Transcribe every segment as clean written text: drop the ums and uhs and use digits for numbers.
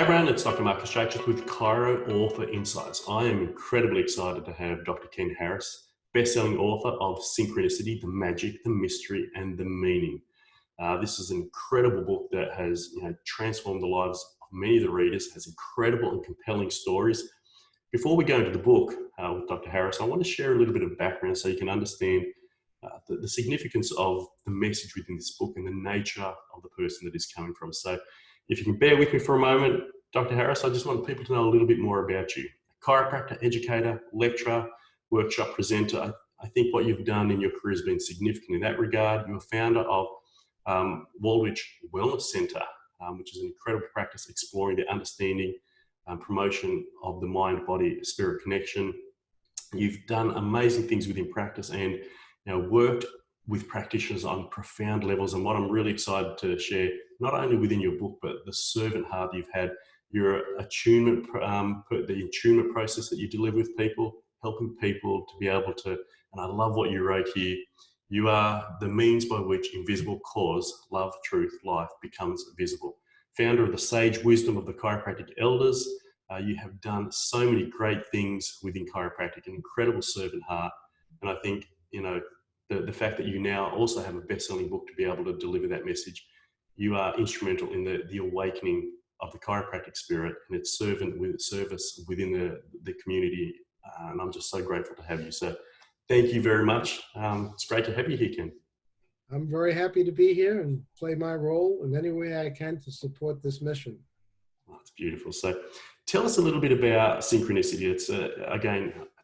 everyone, it's Dr. Marcus Chacos with Chiro Author Insights. I am incredibly excited to have Dr. Ken Harris, best-selling author of Synchronicity, The Magic, the Mystery, and the Meaning. This is an incredible book that has transformed the lives of many of the readers, has incredible and compelling stories. Before we go into the book with Dr. Harris, I want to share a little bit of background so you can understand the significance of the message within this book and the nature of the person that is coming from. So if you can bear with me for a moment, Dr. Harris, I just want people to know a little bit more about you. A chiropractor, educator, lecturer, workshop presenter. I think what you've done in your career has been significant in that regard. You're a founder of Woolwich Wellness Centre, which is an incredible practice exploring the understanding and promotion of the mind-body-spirit connection. You've done amazing things within practice and worked with practitioners on profound levels. And what I'm really excited to share, not only within your book, but the servant heart you've had, your attunement, the attunement process that you deliver with people, helping people to be able to, and I love what you wrote here, you are the means by which invisible cause, love, truth, life becomes visible. Founder of the sage wisdom of the chiropractic elders, you have done so many great things within chiropractic, an incredible servant heart. And I think, the fact that you now also have a best-selling book to be able to deliver that message, you are instrumental in the awakening of the chiropractic spirit and its service within the community. And I'm just so grateful to have you. So thank you very much. It's great to have you here, Ken. I'm very happy to be here and play my role in any way I can to support this mission. Oh, it's beautiful. So tell us a little bit about Synchronicity. It's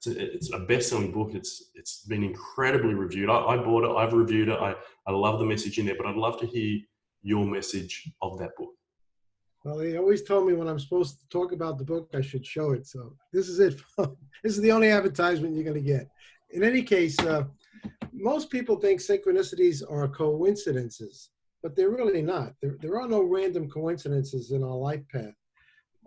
it's a best-selling book. It's been incredibly reviewed. I bought it. I've reviewed it. I love the message in there, but I'd love to hear your message of that book. Well, they always told me when I'm supposed to talk about the book, I should show it. So this is it. This is the only advertisement you're going to get. In any case, most people think synchronicities are coincidences, but they're really not. There are no random coincidences in our life path.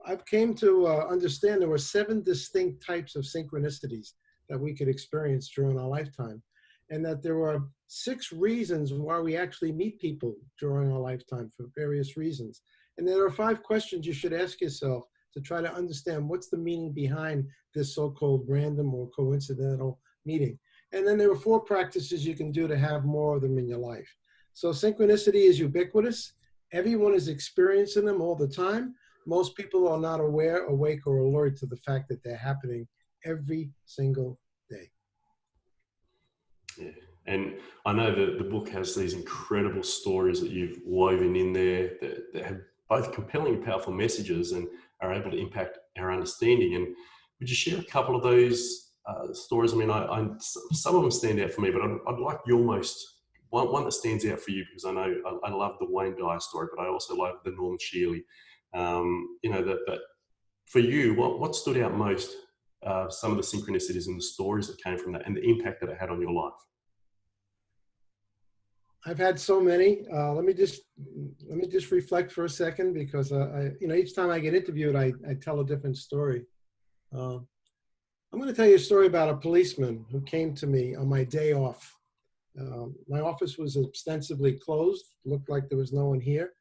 I've came to understand there were 7 distinct types of synchronicities that we could experience during our lifetime, and that there were 6 reasons why we actually meet people during our lifetime for various reasons. And there are 5 questions you should ask yourself to try to understand what's the meaning behind this so-called random or coincidental meeting. And then there are 4 practices you can do to have more of them in your life. So synchronicity is ubiquitous. Everyone is experiencing them all the time. Most people are not aware, awake, or alert to the fact that they're happening every single day. Yeah, and I know that the book has these incredible stories that you've woven in there that have both compelling and powerful messages and are able to impact our understanding. And would you share a couple of those stories? I mean, some of them stand out for me, but I'd like your one that stands out for you, because I know I love the Wayne Dyer story, but I also love the Norman Shealy. That for you, what stood out most, some of the synchronicities and the stories that came from that and the impact that it had on your life? I've had so many. Let me just reflect for a second, because each time I get interviewed, I tell a different story. I'm going to tell you a story about a policeman who came to me on my day off. My office was ostensibly closed, looked like there was no one here.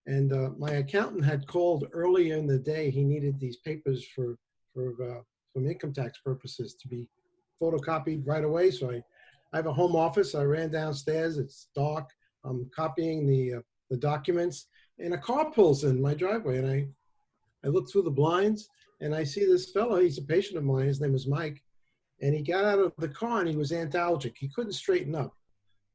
And my accountant had called earlier in the day. He needed these papers for income tax purposes to be photocopied right away. So I have a home office. I ran downstairs. It's dark. I'm copying the documents, and a car pulls in my driveway. And I look through the blinds, and I see this fellow. He's a patient of mine. His name is Mike. And he got out of the car, and he was antalgic. He couldn't straighten up.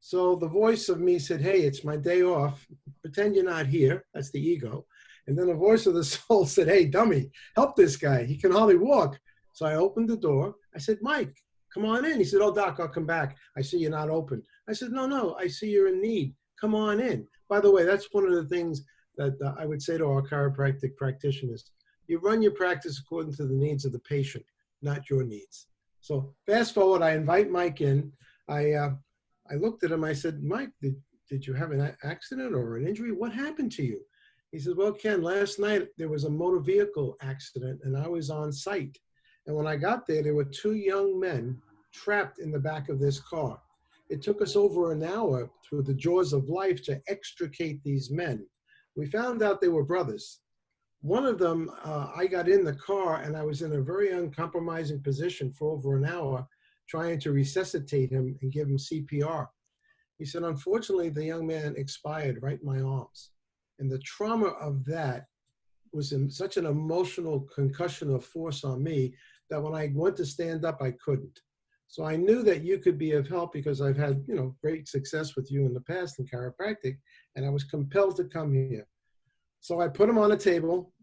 So the voice of me said, "Hey, it's my day off. Pretend you're not here." That's the ego. And then the voice of the soul said, "Hey, dummy, help this guy. He can hardly walk." So I opened the door. I said, "Mike, come on in." He said, "Oh, Doc, I'll come back. I see you're not open." I said, No, I see you're in need. Come on in." By the way, that's one of the things that I would say to our chiropractic practitioners. You run your practice according to the needs of the patient, not your needs. So fast forward, I invite Mike in. I looked at him, I said, "Mike, did you have an accident or an injury? What happened to you?" He said, "Well, Ken, last night there was a motor vehicle accident and I was on site. And when I got there were 2 young men trapped in the back of this car. It took us over an hour through the jaws of life to extricate these men. We found out they were brothers. One of them, I got in the car and I was in a very uncompromising position for over an hour trying to resuscitate him and give him CPR. He said, unfortunately, the young man expired right in my arms. And the trauma of that was such an emotional concussion of force on me that when I went to stand up, I couldn't. So I knew that you could be of help because I've had, great success with you in the past in chiropractic, and I was compelled to come here. So I put him on a table.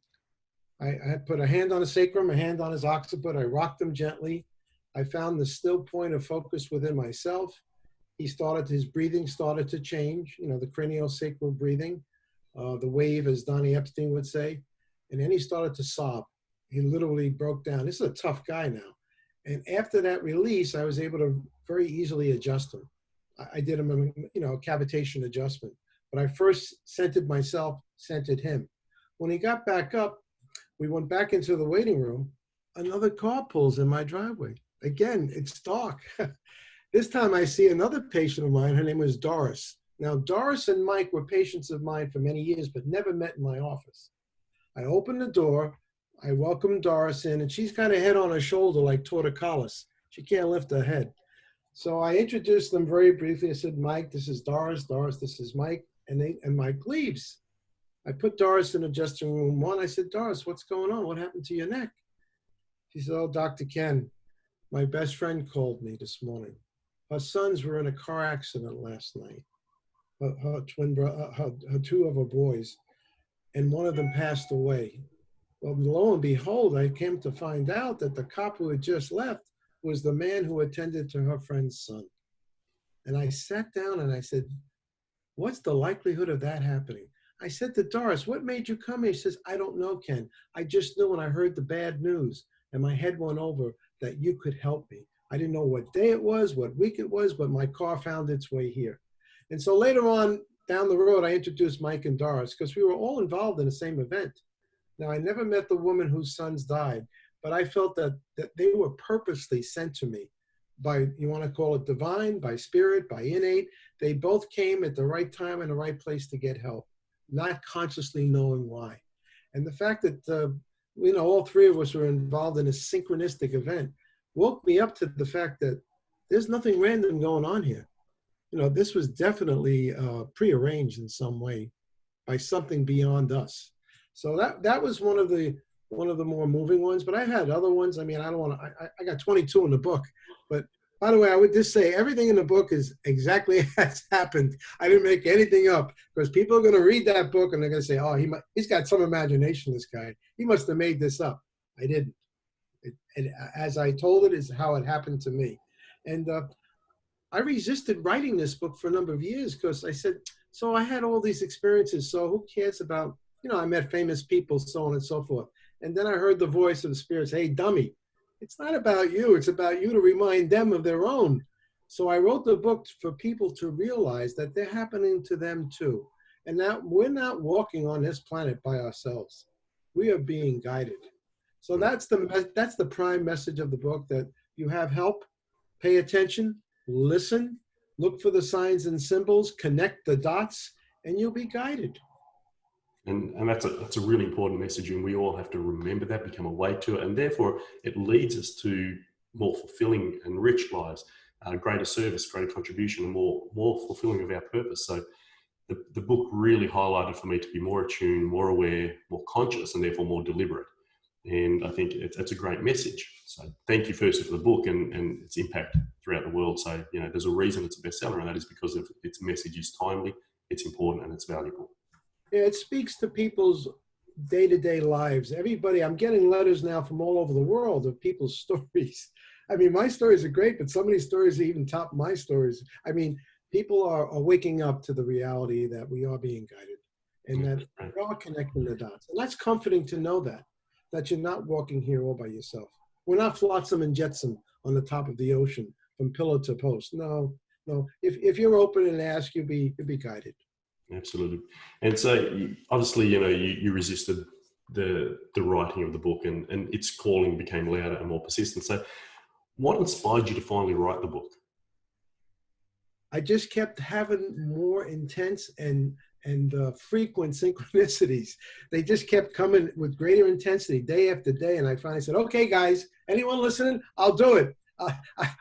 I put a hand on his sacrum, a hand on his occiput. I rocked him gently. I found the still point of focus within myself. His breathing started to change, the craniosacral breathing, the wave, as Donnie Epstein would say. And then he started to sob. He literally broke down. This is a tough guy now. And after that release, I was able to very easily adjust him. I did him a cavitation adjustment. But I first centered myself, centered him. When he got back up, we went back into the waiting room. Another car pulls in my driveway. Again, it's dark. This time I see another patient of mine. Her name was Doris. Now, Doris and Mike were patients of mine for many years, but never met in my office. I opened the door. I welcomed Doris in, and she's got her head on her shoulder like torticollis. She can't lift her head. So I introduced them very briefly. I said, Mike, this is Doris. Doris, this is Mike. And Mike leaves. I put Doris in adjusting room 1. I said, Doris, what's going on? What happened to your neck? She said, oh, Dr. Ken, my best friend called me this morning. Her sons were in a car accident last night. Her twin brother, her 2 of her boys, and one of them passed away. Well, lo and behold, I came to find out that the cop who had just left was the man who attended to her friend's son. And I sat down and I said, what's the likelihood of that happening? I said to Doris, what made you come here? She says, I don't know, Ken. I just knew when I heard the bad news and my head went over that you could help me. I didn't know what day it was, what week it was, but my car found its way here. And so later on down the road, I introduced Mike and Doris because we were all involved in the same event. Now, I never met the woman whose sons died, but I felt that they were purposely sent to me by, you want to call it divine, by spirit, by innate. They both came at the right time and the right place to get help, not consciously knowing why. And the fact that, all 3 of us were involved in a synchronistic event woke me up to the fact that there's nothing random going on here. This was definitely prearranged in some way by something beyond us. So that was one of the more moving ones, but I've had other ones. I mean, I got 22 in the book, but by the way, I would just say everything in the book is exactly as happened. I didn't make anything up because people are going to read that book and they're going to say, oh, he's got some imagination, this guy. He must have made this up. I didn't. As I told it is how it happened to me. And I resisted writing this book for a number of years because I said, so I had all these experiences, so who cares about, I met famous people, so on and so forth. And then I heard the voice of the spirit say, hey, dummy, it's not about you. It's about you to remind them of their own. So I wrote the book for people to realize that they're happening to them too. And that we're not walking on this planet by ourselves. We are being guided. So that's the prime message of the book, that you have help, pay attention, listen, look for the signs and symbols, connect the dots, and you'll be guided. And that's a really important message, and we all have to remember that, become awake to it, and therefore it leads us to more fulfilling and rich lives, greater service, greater contribution, and more fulfilling of our purpose. So the book really highlighted for me to be more attuned, more aware, more conscious, and therefore more deliberate. And I think it's a great message. So thank you firstly for the book and its impact throughout the world. So, there's a reason it's a bestseller, and that is because of its message is timely, it's important, and it's valuable. Yeah, it speaks to people's day-to-day lives. Everybody, I'm getting letters now from all over the world of people's stories. I mean, my stories are great, but some of these stories even top my stories. I mean, people are waking up to the reality that we are being guided and that we are connecting the dots. And that's comforting to know that you're not walking here all by yourself. We're not flotsam and jetsam on the top of the ocean from pillar to post. No. If you're open and ask, you'll be guided. Absolutely. And so obviously, you resisted the writing of the book and its calling became louder and more persistent. So what inspired you to finally write the book? I just kept having more intense and frequent synchronicities. They just kept coming with greater intensity day after day. And I finally said, okay, guys, anyone listening? I'll do it.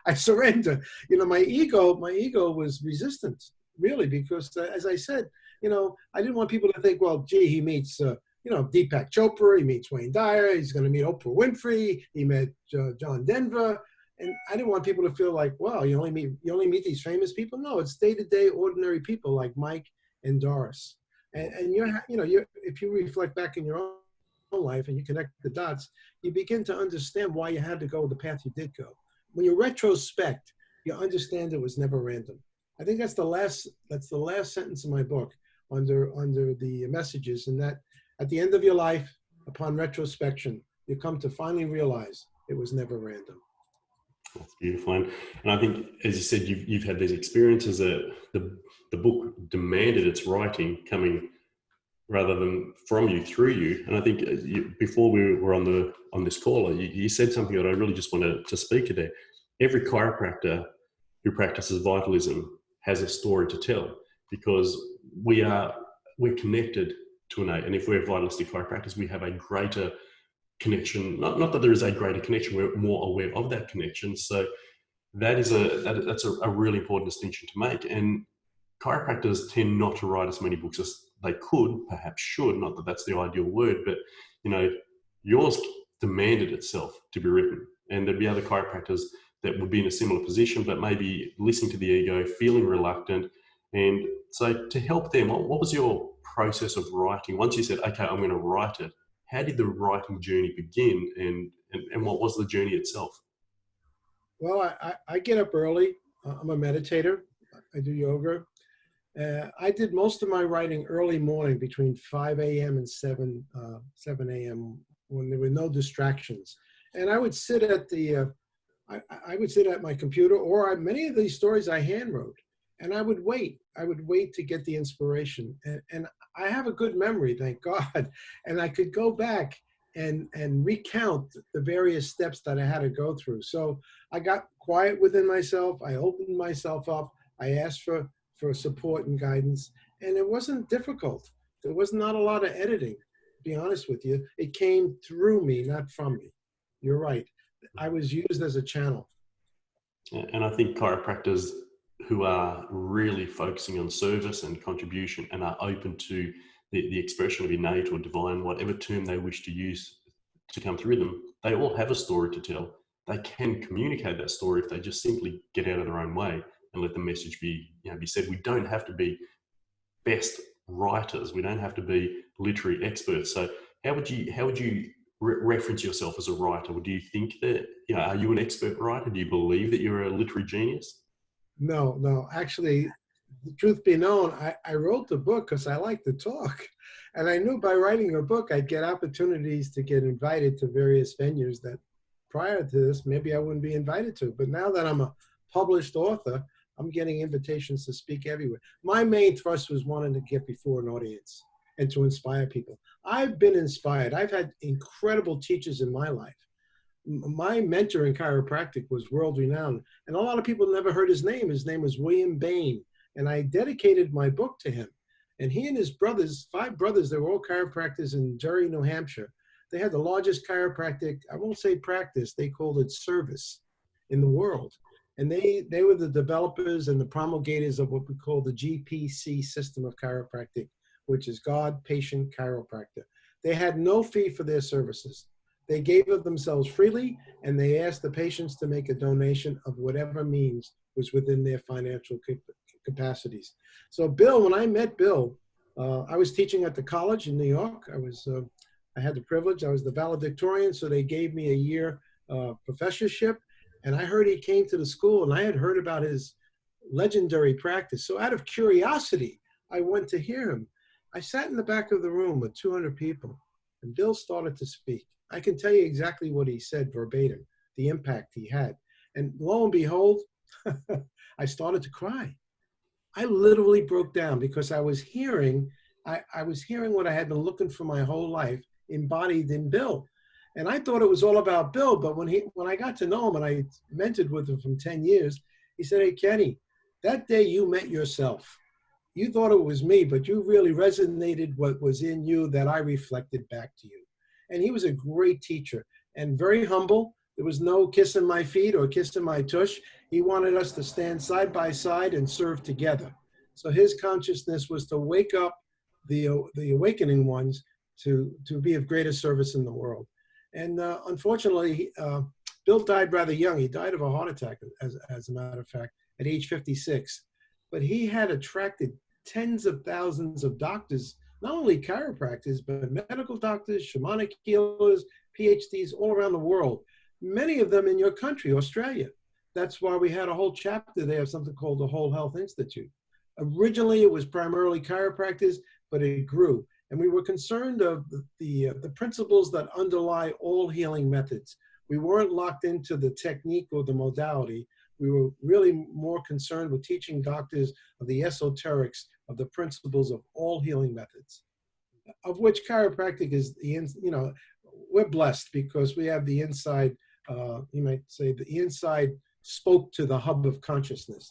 I surrender. You know, my ego was resistant, really, because as I said, you know, I didn't want people to think, well, gee, he meets, you know, Deepak Chopra, he meets Wayne Dyer, he's going to meet Oprah Winfrey, he met John Denver. And I didn't want people to feel like, well, you only meet these famous people. No, it's day-to-day ordinary people like Mike and Doris. And if you reflect back in your own life and you connect the dots, you begin to understand why you had to go the path you did go. When you retrospect, you understand it was never random. I think that's the last sentence in my book under the messages, and that at the end of your life, upon retrospection, you come to finally realize it was never random. That's beautiful. And I think, as you said, you've had these experiences that the book demanded its writing coming rather than from you, through you. And I think before we were on this call, you said something that I really just want to speak to there. Every chiropractor who practices vitalism has a story to tell, because we're connected to innate. And if we're vitalistic chiropractors, we have a greater connection. Not that there is a greater connection, we're more aware of that connection. So that's a really important distinction to make. And chiropractors tend not to write as many books as they could, perhaps should, not that that's the ideal word, but you know, yours demanded itself to be written. And there'd be other chiropractors that would be in a similar position, but maybe listening to the ego, feeling reluctant. And so to help them, what was your process of writing? Once you said, okay, I'm going to write it, how did the writing journey begin, and what was the journey itself? Well, I get up early. I'm a meditator. I do yoga. I did most of my writing early morning between 5 a.m. and 7 a.m. when there were no distractions. And I would sit at I would sit at my computer, or many of these stories I hand wrote, and I would wait. I would wait to get the inspiration. And I have a good memory, thank God. And I could go back and recount the various steps that I had to go through. So I got quiet within myself. I opened myself up. I asked for support and guidance. And it wasn't difficult. There was not a lot of editing, to be honest with you. It came through me, not from me. You're right. I was used as a channel. And I think chiropractors who are really focusing on service and contribution and are open to the expression of innate or divine, whatever term they wish to use to come through them, they all have a story to tell. They can communicate that story if they just simply get out of their own way and let the message be said. We don't have to be best writers. We don't have to be literary experts. So how would you reference yourself as a writer? Do you think that, are you an expert writer? Do you believe that you're a literary genius? No. Actually, the truth be known, I wrote the book because I like to talk. And I knew by writing a book, I'd get opportunities to get invited to various venues that prior to this, maybe I wouldn't be invited to. But now that I'm a published author, I'm getting invitations to speak everywhere. My main thrust was wanting to get before an audience and to inspire people. I've been inspired. I've had incredible teachers in my life. My mentor in chiropractic was world renowned, and a lot of people never heard his name. His name was William Bain, and I dedicated my book to him. And he and his brothers, 5 brothers, they were all chiropractors in Derry, New Hampshire. They had the largest chiropractic, I won't say practice, they called it service in the world. And they were the developers and the promulgators of what we call the GPC system of chiropractic, which is God, Patient, Chiropractor. They had no fee for their services. They gave of themselves freely, and they asked the patients to make a donation of whatever means was within their financial capacities. So Bill, when I met Bill, I was teaching at the college in New York. I had the privilege, I was the valedictorian, so they gave me a year professorship. And I heard he came to the school, and I had heard about his legendary practice. So out of curiosity, I went to hear him. I sat in the back of the room with 200 people, and Bill started to speak. I can tell you exactly what he said verbatim, the impact he had. And lo and behold, I started to cry. I literally broke down because I was hearing what I had been looking for my whole life embodied in Bill. And I thought it was all about Bill, but when I got to know him and I mentored with him for 10 years, he said, "Hey, Kenny, that day you met yourself. you thought it was me, but you really resonated what was in you that I reflected back to you. And he was a great teacher and very humble. There was no kissing my feet or kissing my tush. He wanted us to stand side by side and serve together. So his consciousness was to wake up the awakening ones to be of greater service in the world. And unfortunately, Bill died rather young. He died of a heart attack, as a matter of fact, at age 56. But he had attracted tens of thousands of doctors, not only chiropractors, but medical doctors, shamanic healers, PhDs all around the world, many of them in your country, Australia. That's why we had a whole chapter there of something called the Whole Health Institute. Originally, it was primarily chiropractors, but it grew. And we were concerned of the principles that underlie all healing methods. We weren't locked into the technique or the modality. We were really more concerned with teaching doctors of the esoterics of the principles of all healing methods, of which chiropractic is we're blessed because we have the inside, you might say the inside spoke to the hub of consciousness.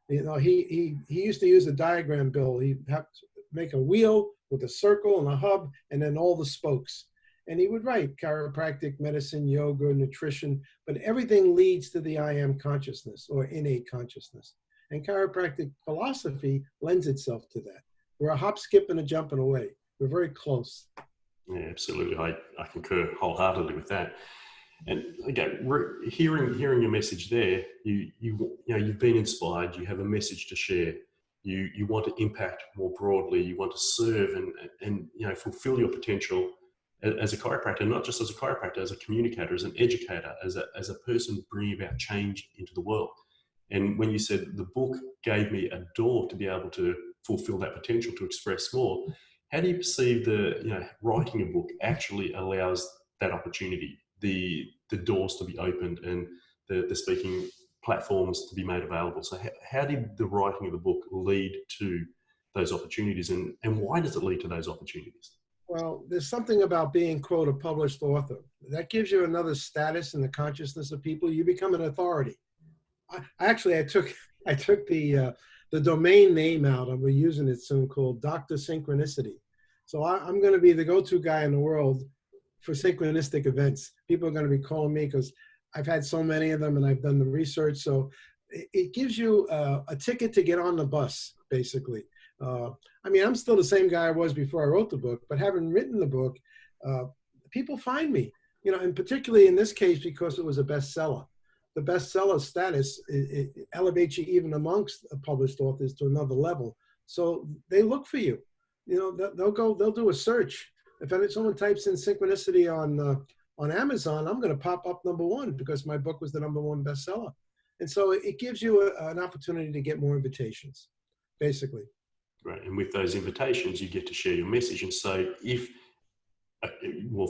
He used to use a diagram, Bill. He'd have to make a wheel with a circle and a hub and then all the spokes. And he would write chiropractic, medicine, yoga, nutrition, but everything leads to the I am consciousness or innate consciousness. And chiropractic philosophy lends itself to that. We're a hop, skip, and a jumping away. We're very close. Yeah, absolutely. I concur wholeheartedly with that. And again, hearing your message there, you've been inspired. You have a message to share. You want to impact more broadly. You want to serve and fulfill your potential as a chiropractor, not just as a chiropractor, as a communicator, as an educator, as a person bringing about change into the world. And when you said the book gave me a door to be able to fulfill that potential, to express more, how do you perceive writing a book actually allows that opportunity, the doors to be opened and the speaking platforms to be made available? So how did the writing of the book lead to those opportunities, and why does it lead to those opportunities? Well, there's something about being, quote, a published author. That gives you another status in the consciousness of people. You become an authority. I took the domain name out, and we're using it soon, called Dr. Synchronicity. So I'm going to be the go-to guy in the world for synchronistic events. People are going to be calling me because I've had so many of them and I've done the research. So it gives you a ticket to get on the bus, basically. I'm still the same guy I was before I wrote the book, but having written the book, people find me, and particularly in this case, because it was a bestseller. The bestseller status, it elevates you even amongst published authors to another level. So they look for you. They'll do a search. If someone types in Synchronicity on Amazon, I'm going to pop up #1 because my book was the #1 bestseller. And so it gives you an opportunity to get more invitations, basically. Right. And with those invitations, you get to share your message. And so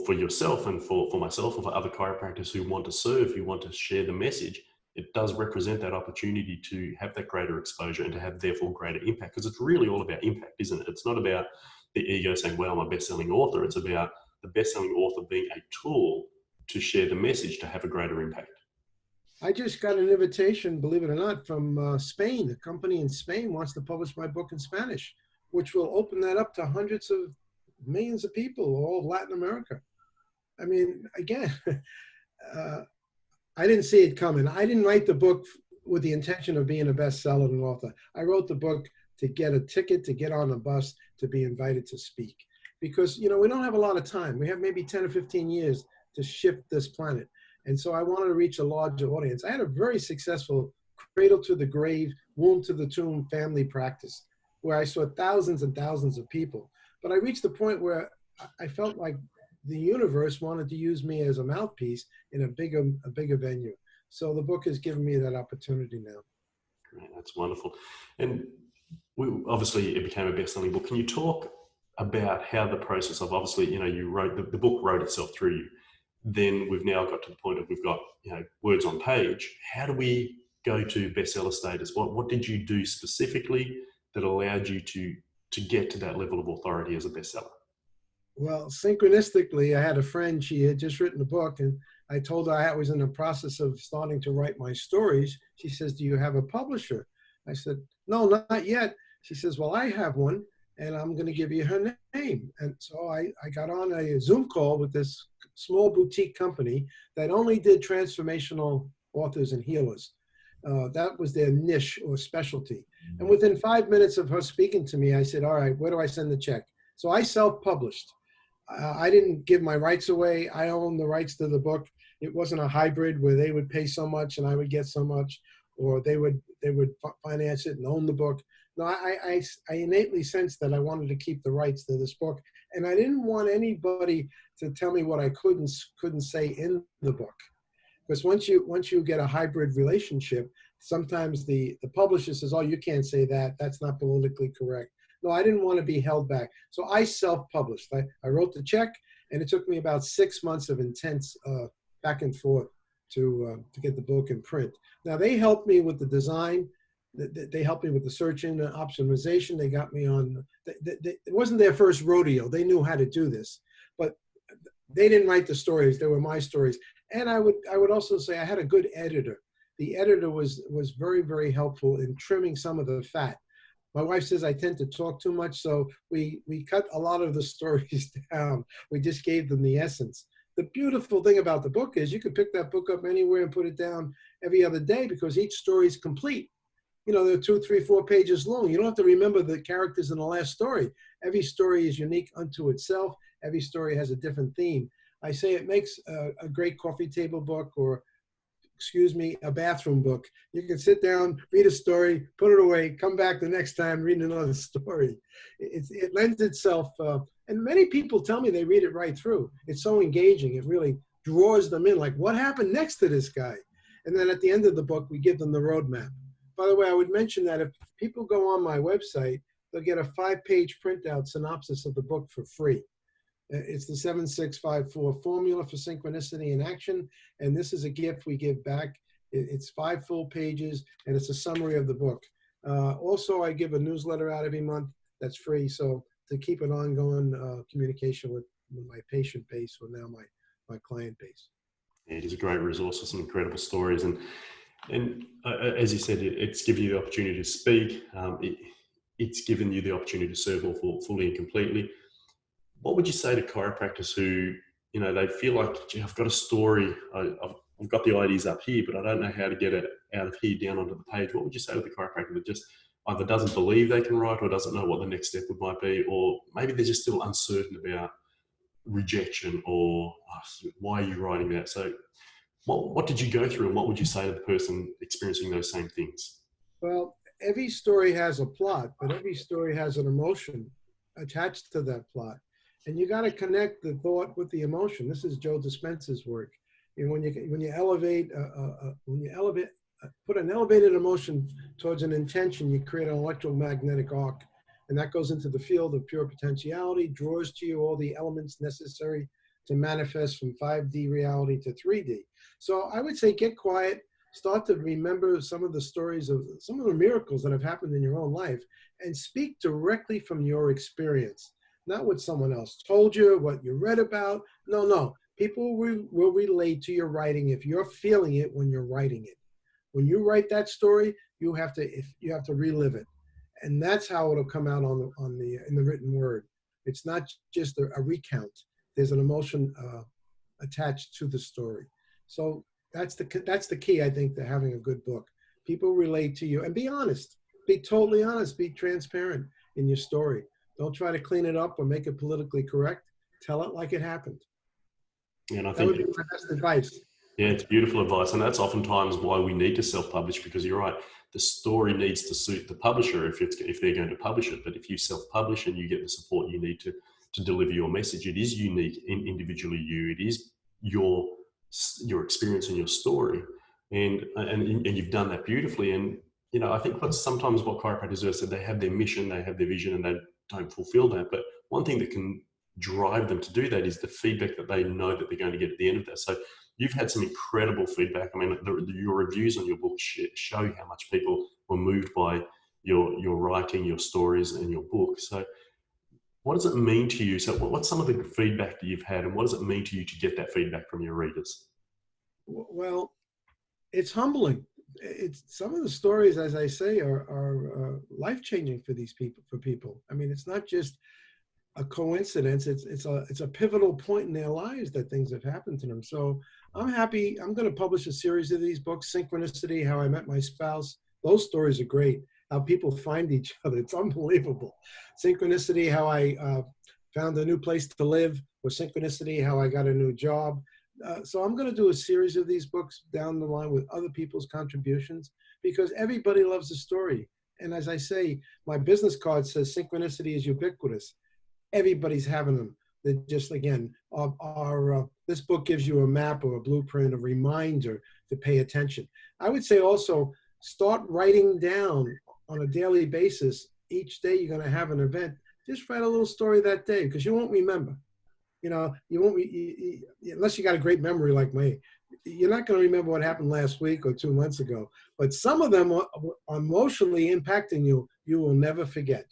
for yourself and for myself and for other chiropractors who want to serve, who want to share the message, it does represent that opportunity to have that greater exposure and to have therefore greater impact, because it's really all about impact, isn't it? It's not about the ego saying, well, I'm a best-selling author. It's about the best-selling author being a tool to share the message to have a greater impact. I just got an invitation, believe it or not, from Spain. A company in Spain wants to publish my book in Spanish, which will open that up to hundreds of millions of people, all of Latin America. I mean, again, I didn't see it coming. I didn't write the book with the intention of being a bestseller and author. I wrote the book to get a ticket, to get on the bus, to be invited to speak. Because, we don't have a lot of time. We have maybe 10 or 15 years to shift this planet. And so I wanted to reach a larger audience. I had a very successful cradle to the grave, womb to the tomb family practice where I saw thousands and thousands of people. But I reached the point where I felt like the universe wanted to use me as a mouthpiece in a bigger venue. So the book has given me that opportunity now. Great, that's wonderful. And obviously it became a best-selling book. Can you talk about how the process of, obviously, you wrote, the book wrote itself through you. Then we've now got to the point of we've got words on page. How do we go to bestseller status? What did you do specifically that allowed you to get to that level of authority as a bestseller? Well, synchronistically, I had a friend. She had just written a book, and I told her I was in the process of starting to write my stories. She says, "Do you have a publisher?" I said, "No, not yet." She says, well, I have one, and I'm going to give you her name. And so I got on a Zoom call with this small boutique company that only did transformational authors and healers. That was their niche or specialty. And within 5 minutes of her speaking to me, I said, all right, where do I send the check? So I self-published. I didn't give my rights away. I own the rights to the book. It wasn't a hybrid where they would pay so much and I would get so much, or they would finance it and own the book. No, I innately sensed that I wanted to keep the rights to this book, and I didn't want anybody to tell me what I couldn't say in the book. Because once you get a hybrid relationship, sometimes the publisher says, oh, you can't say that. That's not politically correct. No, I didn't want to be held back. So I self-published. I wrote the check, and it took me about 6 months of intense back and forth to get the book in print. Now, they helped me with the design. They helped me with the search engine optimization. They got me on, it wasn't their first rodeo. They knew how to do this, but they didn't write the stories. They were my stories. And I would also say I had a good editor. The editor was very, very helpful in trimming some of the fat. My wife says I tend to talk too much, so we cut a lot of the stories down. We just gave them the essence. The beautiful thing about the book is you could pick that book up anywhere and put it down every other day because each story is complete. You know, they're 2, 3, 4 pages long. You don't have to remember the characters in the last story. Every story is unique unto itself. Every story has a different theme. I say it makes a great coffee table book, or, excuse me, a bathroom book. You can sit down, read a story, put it away, come back the next time, read another story. It lends itself, and many people tell me they read it right through. It's so engaging. It really draws them in, like, what happened next to this guy? And then at the end of the book, we give them the roadmap. By the way, I would mention that if people go on my website, they'll get a 5-page printout synopsis of the book for free. It's the 7654 formula for synchronicity in action. And this is a gift we give back. It's 5 full pages, and it's a summary of the book. Also, I give a newsletter out every month that's free. So to keep an ongoing communication with my patient base, or now my client base. Yeah, it is a great resource for some incredible stories. And as you said, it's given you the opportunity to speak. It's given you the opportunity to serve all fully and completely. What would you say to chiropractors who, you know, they feel like, gee, I've got a story, I've got the ideas up here, but I don't know how to get it out of here down onto the page? What would you say to the chiropractor that just either doesn't believe they can write, or doesn't know what the next step might be, or maybe they're just still uncertain about rejection, or why are you writing that? So what did you go through, and what would you say to the person experiencing those same things? Well, every story has a plot, but every story has an emotion attached to that plot. And you got to connect the thought with the emotion. This is Joe Dispenza's work. And when you put an elevated emotion towards an intention, you create an electromagnetic arc, and that goes into the field of pure potentiality, draws to you all the elements necessary to manifest from 5D reality to 3D. So I would say get quiet, start to remember some of the stories of some of the miracles that have happened in your own life, and speak directly from your experience. Not what someone else told you, what you read about. No. People will relate to your writing if you're feeling it when you're writing it. When you write that story, you have to relive it, and that's how it'll come out in the written word. It's not just a recount. There's an emotion attached to the story. So that's the key, I think, to having a good book. People relate to you, and be honest. Be totally honest. Be transparent in your story. Don't try to clean it up or make it politically correct. Tell it like it happened. Yeah, and I That think would be my best advice. yeah, it's beautiful advice, and that's oftentimes why we need to self-publish, because you're right. The story needs to suit the publisher if they're going to publish it. But if you self-publish and you get the support you need to deliver your message, it is unique in individually you. It is your experience and your story, and you've done that beautifully. And you know, I think sometimes what chiropractors do is that they have their mission, they have their vision, and they don't fulfill that. But one thing that can drive them to do that is the feedback that they know that they're going to get at the end of that. So you've had some incredible feedback. I mean, your reviews on your book show how much people were moved by your writing, your stories, and your book. So what does it mean to you? So what's some of the feedback that you've had, and what does it mean to you to get that feedback from your readers? Well, it's humbling it's some of the stories, as I say, are life-changing for these people, for people. I mean, it's not just a coincidence. It's a pivotal point in their lives that things have happened to them. So I'm happy. I'm going to publish a series of these books. Synchronicity, How I Met My Spouse. Those stories are great. How people find each other. It's unbelievable. Synchronicity, How I found a new place to live. Or Synchronicity, How I got a new job. So I'm going to do a series of these books down the line with other people's contributions, because everybody loves a story. And as I say, my business card says synchronicity is ubiquitous. Everybody's having them. They're just, again, this book gives you a map or a blueprint, a reminder to pay attention. I would say also start writing down on a daily basis. Each day you're going to have an event. Just write a little story that day, because you won't remember. You know, you won't unless you got a great memory like me. You're not going to remember what happened last week or 2 months ago. But some of them are emotionally impacting you. You will never forget.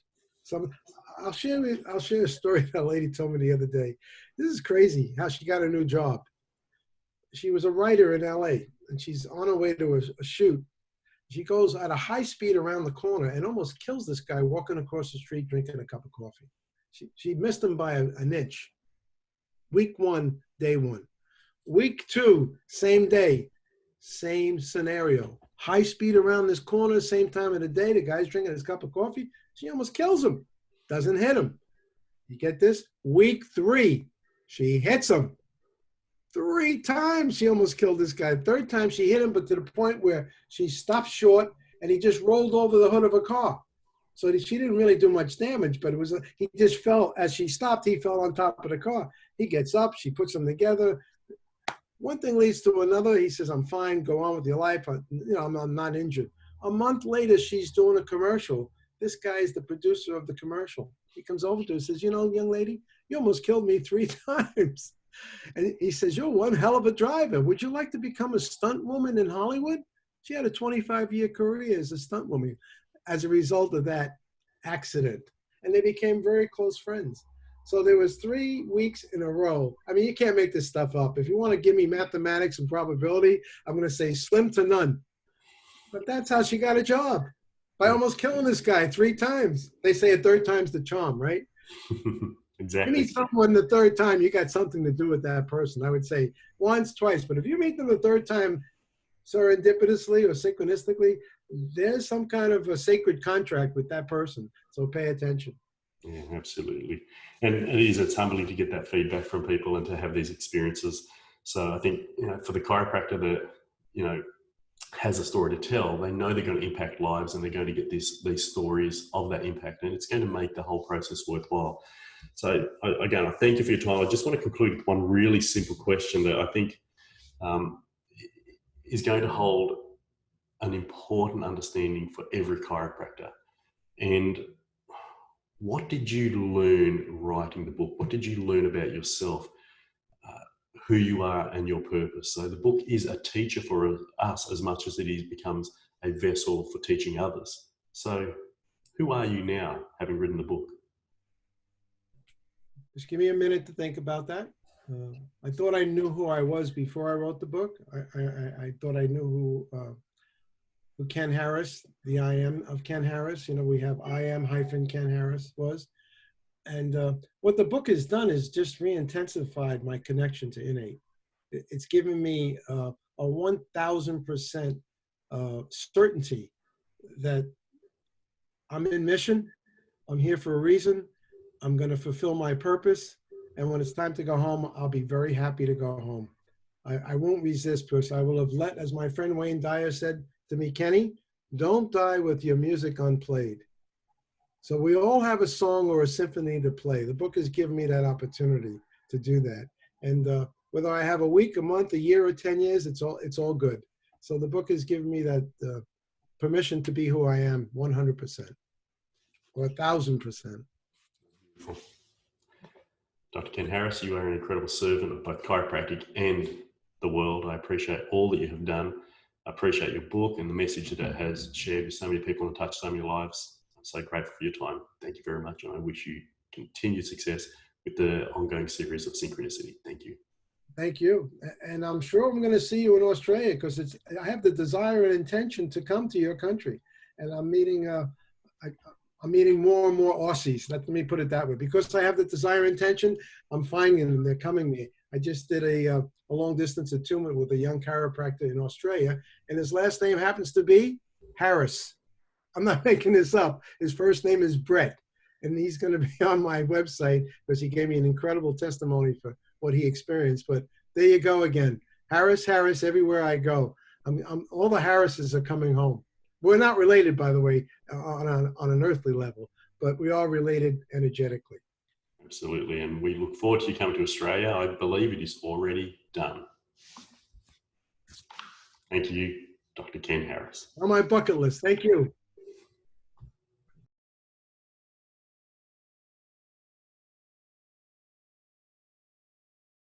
I'll share a story that a lady told me the other day. This is crazy how she got a new job. She was a writer in LA, and she's on her way to a shoot. She goes at a high speed around the corner and almost kills this guy walking across the street drinking a cup of coffee. She missed him by an inch. Week 1, day 1. Week 2, same day, same scenario. High speed around this corner, same time of the day. The guy's drinking his cup of coffee. She almost kills him. Doesn't hit him. You get this? Week 3, she hits him. 3 times she almost killed this guy. 3rd time she hit him, but to the point where she stopped short and he just rolled over the hood of a car. So she didn't really do much damage, but he just fell. As she stopped, he fell on top of the car. He gets up, she puts them together. One thing leads to another. He says, I'm fine, go on with your life. I'm not injured. A month later, she's doing a commercial. This guy is the producer of the commercial. He comes over to her and says, you know, young lady, you almost killed me 3 times. And he says, you're one hell of a driver. Would you like to become a stunt woman in Hollywood? She had a 25-year career as a stunt woman as a result of that accident. And they became very close friends. So there was 3 weeks in a row. I mean, you can't make this stuff up. If you want to give me mathematics and probability, I'm going to say slim to none. But that's how she got a job, by almost killing this guy 3 times. They say a 3rd time's the charm, right? Exactly. You meet someone the 3rd time, you got something to do with that person. I would say once, twice. But if you meet them the 3rd time serendipitously or synchronistically, there's some kind of a sacred contract with that person. So pay attention. Yeah, absolutely. And it's humbling to get that feedback from people and to have these experiences. So I think, for the chiropractor that, has a story to tell, they know they're going to impact lives and they're going to get these stories of that impact, and it's going to make the whole process worthwhile. So again, I thank you for your time. I just want to conclude with one really simple question that I think is going to hold an important understanding for every chiropractor. And what did you learn writing the book? What did you learn about yourself, who you are and your purpose? So the book is a teacher for us as much as it becomes a vessel for teaching others. So who are you now, having written the book? Just give me a minute to think about that. I thought I knew who I was before I wrote the book. I thought I knew who Ken Harris, the I am of Ken Harris. We have I am - Ken Harris was. And what the book has done is just re-intensified my connection to innate. It's given me a 1,000% certainty that I'm in mission. I'm here for a reason. I'm going to fulfill my purpose. And when it's time to go home, I'll be very happy to go home. I won't resist, because I will have let, as my friend Wayne Dyer said to me, Kenny, don't die with your music unplayed. So we all have a song or a symphony to play. The book has given me that opportunity to do that. And whether I have a week, a month, a year, or 10 years, it's all good. So the book has given me that permission to be who I am 100% or 1,000%. Dr. Ken Harris, you are an incredible servant of both chiropractic and the world. I appreciate all that you have done. I appreciate your book and the message that it has shared with so many people and touched so many lives. I'm so grateful for your time. Thank you very much. And I wish you continued success with the ongoing series of Synchronicity. Thank you. Thank you. And I'm sure I'm going to see you in Australia because I have the desire and intention to come to your country. And I'm meeting more and more Aussies. Let me put it that way. Because I have the desire and intention, I'm finding them. They're coming to me. I just did a long distance attunement with a young chiropractor in Australia, and his last name happens to be Harris. I'm not making this up. His first name is Brett, and he's going to be on my website because he gave me an incredible testimony for what he experienced. But there you go again. Harris, Harris, everywhere I go. All the Harrises are coming home. We're not related, by the way, on an earthly level, but we are related energetically. Absolutely. And we look forward to you coming to Australia. I believe it is already done. Thank you, Dr. Ken Harris. On my bucket list. Thank you.